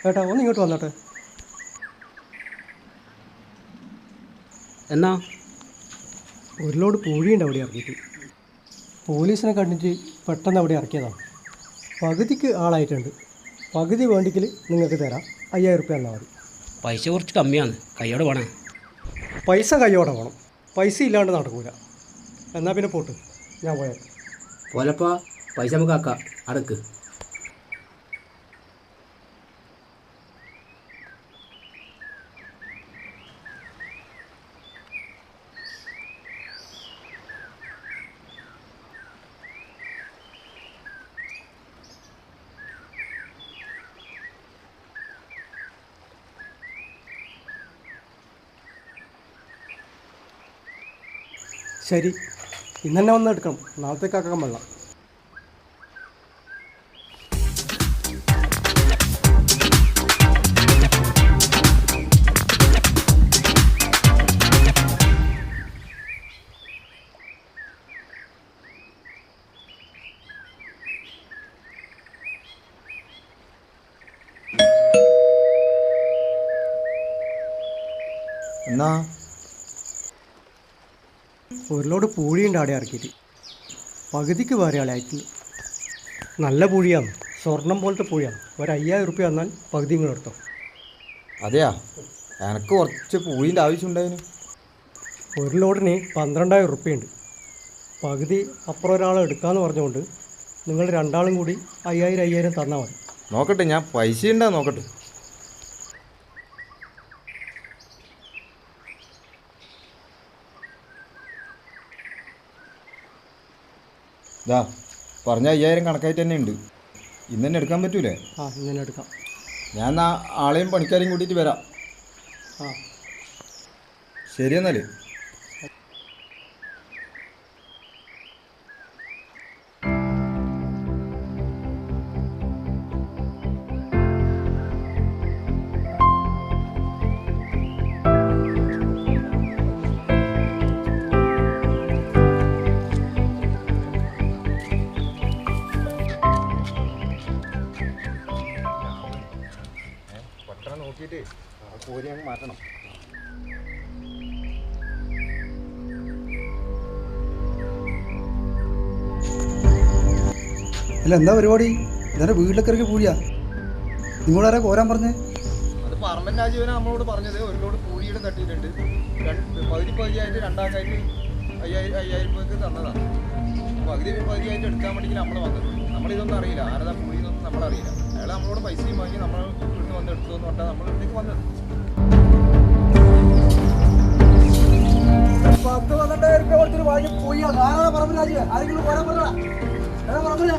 ഏട്ടാ ഒന്ന് ഇങ്ങോട്ട് വന്നോട്ടെ. എന്നാ ഒരു ലോഡ് പൂഴിയുണ്ട് അവിടെ ഇറക്കിയിട്ട്. പോലീസിനെ കണ്ടിട്ട് പെട്ടെന്ന് അവിടെ ഇറക്കിയതാണ്. പകുതിക്ക് ആളായിട്ടുണ്ട്. പകുതി വേണ്ടിക്കൽ നിങ്ങൾക്ക് തരാം. 5000 റുപ്യ എന്നാൽ മതി. പൈസ കുറച്ച് കമ്മിയാണ്, കയ്യോടെ വേണേ. പൈസ കയ്യോടെ വേണം, പൈസ ഇല്ലാണ്ട് നടക്കൂല. എന്നാൽ പിന്നെ പോട്ട്, ഞാൻ പോയാൽ. പോലപ്പാ, പൈസ നമുക്ക് ആക്കാം, അടക്ക്. ശരി, ഇന്ന് തന്നെ വന്ന് എടുക്കണം, നാളത്തേക്കാക്കാൻ വെള്ളം. എന്നാ ഒരു ലോഡ് പൂഴിയുണ്ട് അവിടെ ഇറക്കിയിട്ട്. പകുതിക്ക് വേറെ ആളായിട്ടില്ല. നല്ല പൂഴിയാണ്, സ്വർണം പോലത്തെ പൂഴിയാണ്. ഒരു 5000 റുപ്യ തന്നാൽ പകുതി ഇങ്ങോട്ട് എടുത്തോ. അതെയാ, എനിക്ക് കുറച്ച് പൂവിൻ്റെ ആവശ്യമുണ്ടായിരുന്നു. ഒരു ലോഡിന് 12000 റുപ്യ ഉണ്ട്. പകുതി അപ്പുറം ഒരാൾ എടുക്കാമെന്ന് പറഞ്ഞുകൊണ്ട് നിങ്ങൾ രണ്ടാളും കൂടി 5000 തന്നാൽ മതി. നോക്കട്ടെ, ഞാൻ പൈസ ഉണ്ടാ നോക്കട്ടെ. ഇതാ പറഞ്ഞ 5000 കണക്കായിട്ട് തന്നെ ഉണ്ട്. ഇന്ന് തന്നെ എടുക്കാൻ പറ്റൂലേ? ആ, ഇങ്ങനെ എടുക്കാം. ഞാൻ ആ ആളെയും പണിക്കാരെയും കൂട്ടിയിട്ട് വരാം. ആ ശരി എന്നാൽ. നോക്കിയിട്ട് കോരി അങ്ങ് മാറ്റണം. അല്ല, എന്താ പരിപാടി? ഇന്നലെ വീട്ടിലൊക്കെ ഇറക്കി പൂഴിയാ. നിങ്ങളാരാ കോരാൻ പറഞ്ഞേ? അത് പറമ്പൻ രാജീവനാണ് നമ്മളോട് പറഞ്ഞത്. ഒരു ലോഡ് പൂഴിയുടെ തട്ടിയിട്ടുണ്ട്. പകുതിയായിട്ട് രണ്ടാക്കായിട്ട് 5000 രൂപയ്ക്ക് തന്നതാണ്. പകുതിയായിട്ട് എടുക്കാൻ വേണ്ടി നമ്മൾ വന്നത്. നമ്മളിതൊന്നും അറിയില്ല, ആരതാ പൂഴിന്നൊന്നും നമ്മളറിയില്ല. അയാൾ നമ്മളോട് പൈസയും വാങ്ങി നമ്മൾ വീട്ടിൽ വന്ന് എടുത്തു എന്ന് പറഞ്ഞാൽ നമ്മൾ വീട്ടിലേക്ക് വന്നത്. 10-12,000 രൂപ കൊടുത്തിട്ട് വാങ്ങി പോയി. ആരാ പറമ്പിൽ രാജീവ്? ആരെങ്കിലും കോരാൻ പറഞ്ഞാ?